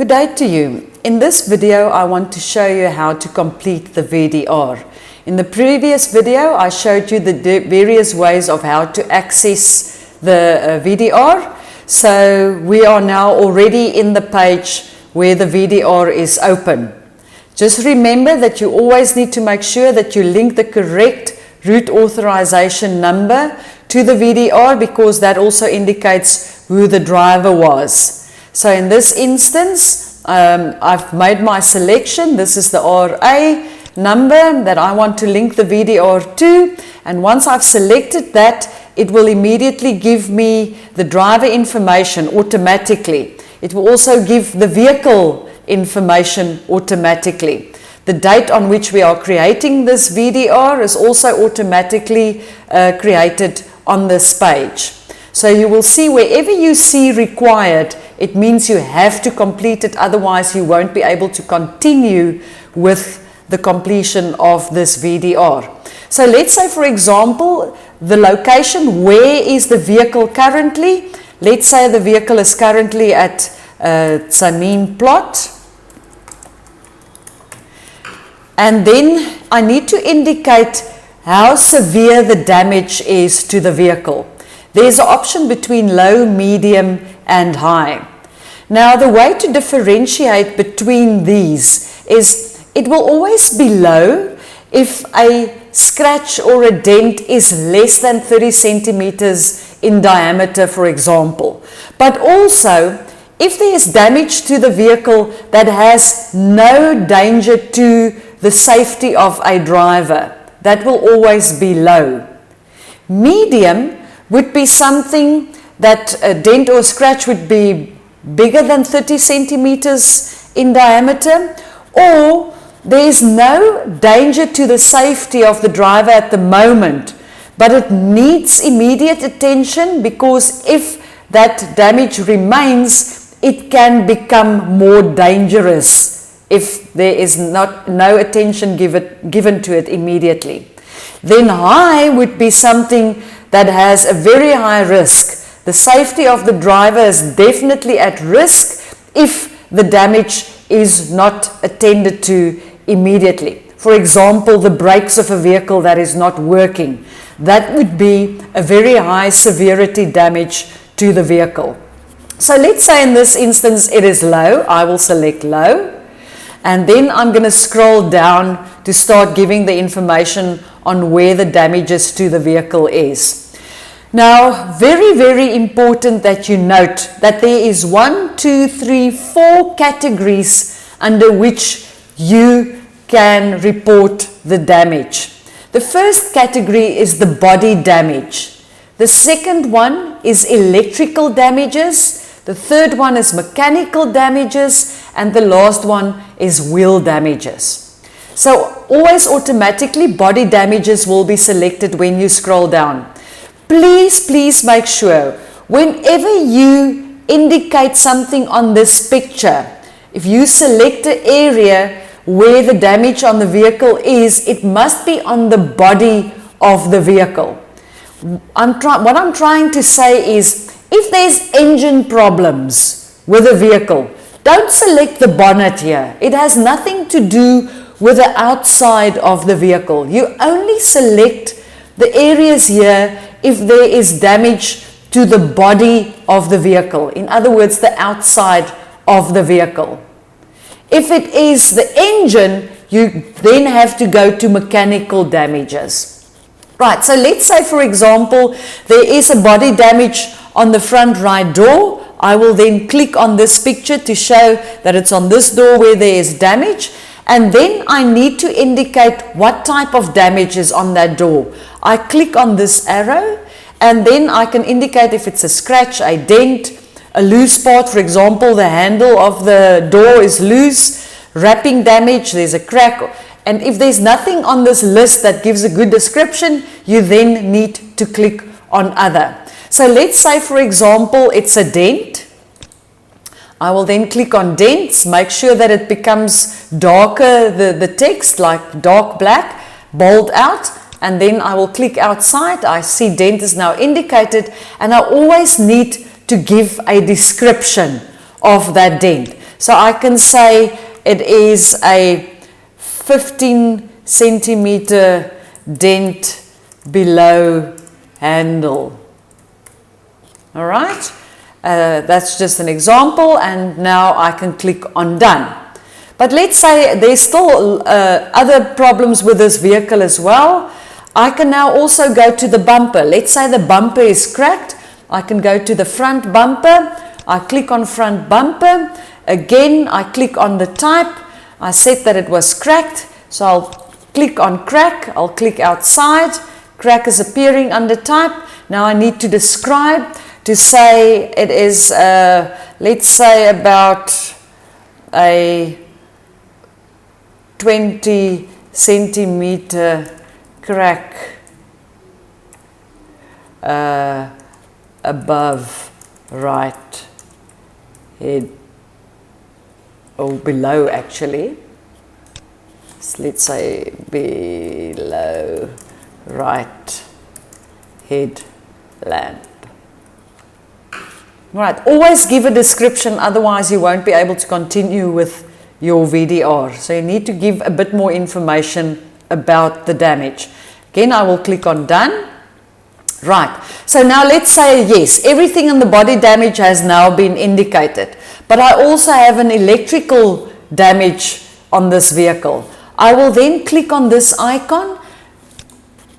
Good day to you. In this video I want to show you how to complete the VDR. In the previous video I showed you the various ways of how to access the VDR. So we are now already in the page where the VDR is open. Just remember that you always need to make sure that you link the correct root authorization number to the VDR, because that also indicates who the driver was. So in this instance, I've made my selection. This is the RA number that I want to link the VDR to, and once I've selected that, it will immediately give me the driver information automatically. It will also give the vehicle information automatically. The date on which we are creating this VDR is also automatically created on this page. So you will see wherever you see required, it means you have to complete it, otherwise you won't be able to continue with the completion of this VDR. So let's say, for example, the location, where is the vehicle currently? Let's say the vehicle is currently at Tsamin plot. And then I need to indicate how severe the damage is to the vehicle. There's an option between low, medium and high. Now the way to differentiate between these is it will always be low if a scratch or a dent is less than 30 centimeters in diameter, for example. But also, if there is damage to the vehicle that has no danger to the safety of a driver, that will always be low. Medium would be something that a dent or scratch would be bigger than 30 centimeters in diameter, or there is no danger to the safety of the driver at the moment, but it needs immediate attention, because if that damage remains, it can become more dangerous if there is no attention given to it immediately. Then high would be something that has a very high risk. The safety of the driver is definitely at risk if the damage is not attended to immediately. For example, the brakes of a vehicle that is not working. That would be a very high severity damage to the vehicle. So let's say in this instance it is low. I will select low. And then I'm going to scroll down to start giving the information on where the damages to the vehicle is. Now, very, very important that you note that there is 4 categories under which you can report the damage. The first category is the body damage. The second one is electrical damages. The third one is mechanical damages, and the last one is wheel damages. So always automatically body damages will be selected when you scroll down. Please make sure whenever you indicate something on this picture, if you select the area where the damage on the vehicle is, it must be on the body of the vehicle. What I'm trying to say is, if there's engine problems with a vehicle, don't select the bonnet here. It has nothing to do with the outside of the vehicle. You only select the areas here if there is damage to the body of the vehicle. In other words, the outside of the vehicle. If it is the engine, you then have to go to mechanical damages. Right, so let's say, for example, there is a body damage on the front right door. I will then click on this picture to show that it's on this door where there is damage, and then I need to indicate what type of damage is on that door. I click on this arrow, and then I can indicate if it's a scratch, a dent, a loose part. For example, the handle of the door is loose, wrapping damage, there's a crack. And if there's nothing on this list that gives a good description, you then need to click on other. So let's say, for example, it's a dent. I will then click on dents, make sure that it becomes darker, the text, like dark black, bold out, and then I will click outside. I see dent is now indicated, and I always need to give a description of that dent. So I can say it is a 15 centimeter dent below handle. All right, that's just an example, and now I can click on done. But let's say there's still other problems with this vehicle as well. I can now also go to the bumper. Let's say the bumper is cracked. I can go to the front bumper. I click on front bumper. Again, I click on the type. I said that it was cracked, so I'll click on crack. I'll click outside. Crack is appearing under type. Now I need to describe to say it is, let's say about a 20 centimeter crack above right head, or below actually. So let's say below right head lamp. Right, always give a description, otherwise you won't be able to continue with your VDR. So you need to give a bit more information about the damage. Again, I will click on done. Right, so now let's say yes, everything in the body damage has now been indicated, but I also have an electrical damage on this vehicle. I will then click on this icon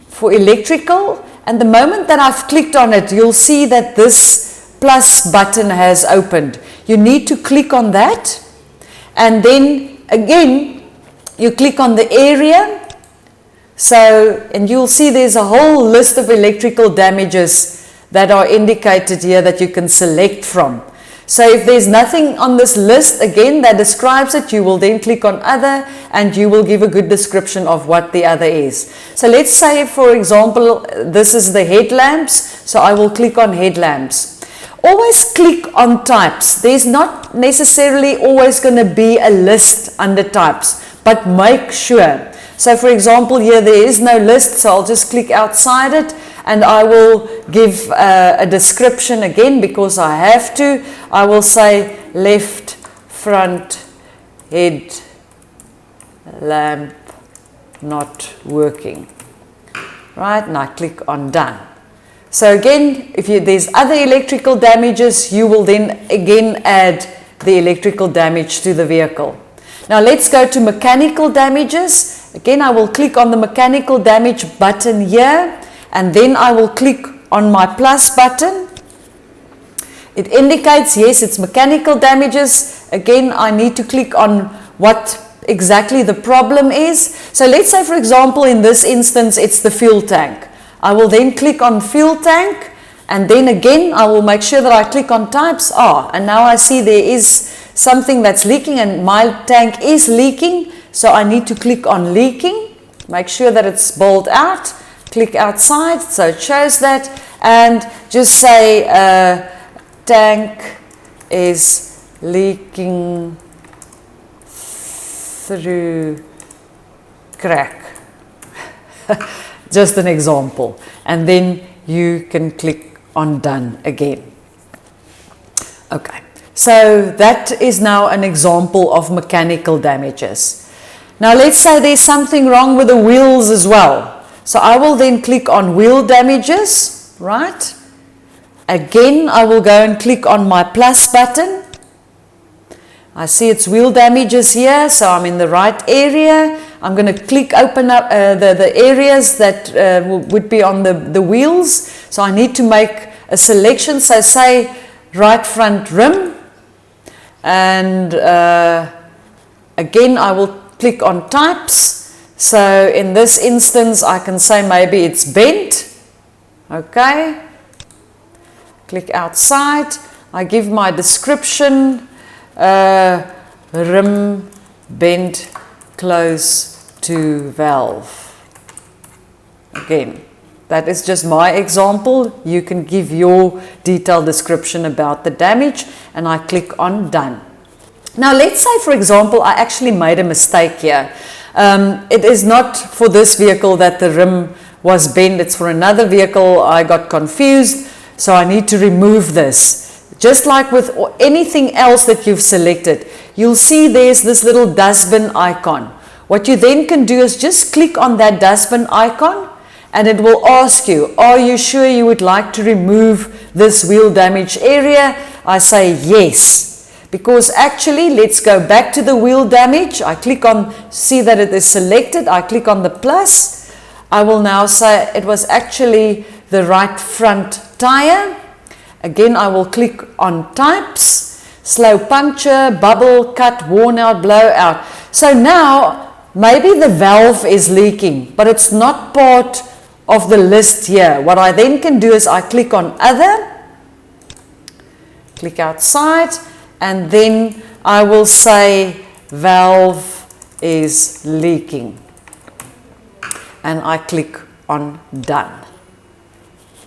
for electrical, and the moment that I've clicked on it, you'll see that this plus button has opened. You need to click on that, and then again you click on the area. So, and you'll see there's a whole list of electrical damages that are indicated here that you can select from. So if there's nothing on this list again that describes it, you will then click on other, and you will give a good description of what the other is. So let's say, for example, this is the headlamps, so I will click on headlamps. Always click on types. There's not necessarily always going to be a list under types, but make sure. So for example, here there is no list, so I'll just click outside it, and I will give a description again because I have to. I will say left front head lamp not working. Right, and I click on done. So again, if there's other electrical damages, you will then again add the electrical damage to the vehicle. Now let's go to mechanical damages. Again, I will click on the mechanical damage button here, and then I will click on my plus button. It indicates, yes, it's mechanical damages. Again, I need to click on what exactly the problem is. So let's say, for example, in this instance, it's the fuel tank. I will then click on fuel tank, and then again, I will make sure that I click on types. And now I see there is something that's leaking, and my tank is leaking. So I need to click on leaking, make sure that it's bold out, click outside, so it shows that, and just say tank is leaking through crack. Just an example. And then you can click on done again. Okay, so that is now an example of mechanical damages. Now let's say there's something wrong with the wheels as well. So I will then click on wheel damages, right? Again, I will go and click on my plus button. I see it's wheel damages here, so I'm in the right area. I'm going to open up the areas that would be on the wheels. So I need to make a selection. So say right front rim. And again, I will click on types. So in this instance, I can say maybe it's bent. Okay. Click outside. I give my description. Rim bent close to valve. Again, that is just my example. You can give your detailed description about the damage, and I click on done. Now let's say, for example, I actually made a mistake here. It is not for this vehicle that the rim was bent, it's for another vehicle. I got confused, so I need to remove this. just like with anything else that you've selected, you'll see there's this little dustbin icon. What you then can do is just click on that dustbin icon and it will ask you, are you sure you would like to remove this wheel damage area? I say yes, because actually, let's go back to the wheel damage. I click on, see that it is selected. I click on the plus. I will now say it was actually the right front tire. Again, I will click on types, slow puncture, bubble, cut, worn out, blowout. So now, maybe the valve is leaking, but it's not part of the list here. What I then can do is I click on other, click outside, and then I will say valve is leaking. And I click on done.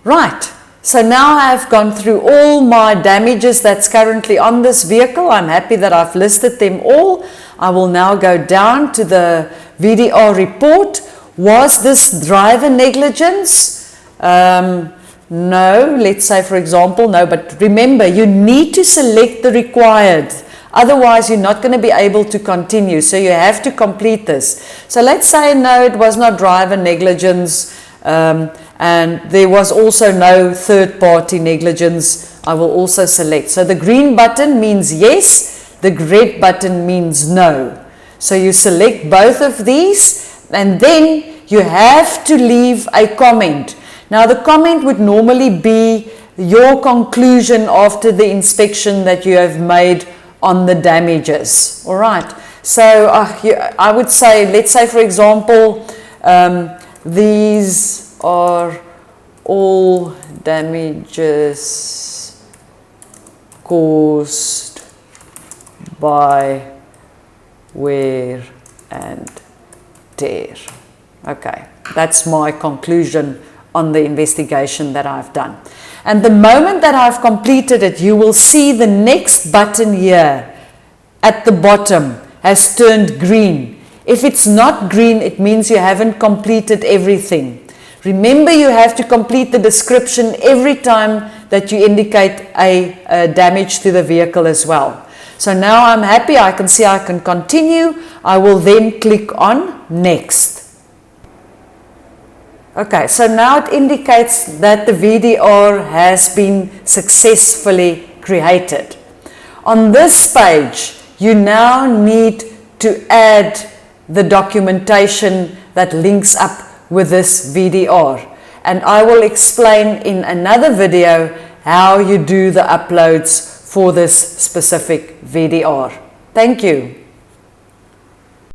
Right. So now I've gone through all my damages that's currently on this vehicle. I'm happy that I've listed them all. I will now go down to the VDR report. Was this driver negligence? No, let's say for example, no, but remember you need to select the required. Otherwise you're not going to be able to continue. So you have to complete this. So let's say no, it was not driver negligence. And there was also no third-party negligence. I will also select. So the green button means yes, the red button means no. So you select both of these and then you have to leave a comment. Now the comment would normally be your conclusion after the inspection that you have made on the damages. All right. So I would say, let's say for example, these are all damages caused by wear and tear. Okay, that's my conclusion on the investigation that I've done. And the moment that I've completed it, you will see the next button here at the bottom has turned green. If it's not green, it means you haven't completed everything. Remember, you have to complete the description every time that you indicate a damage to the vehicle as well. So now I'm happy, I can see I can continue. I will then click on next. Okay, so now it indicates that the VDR has been successfully created. On this page, you now need to add the documentation that links up with this VDR, and I will explain in another video how you do the uploads for this specific VDR. Thank you.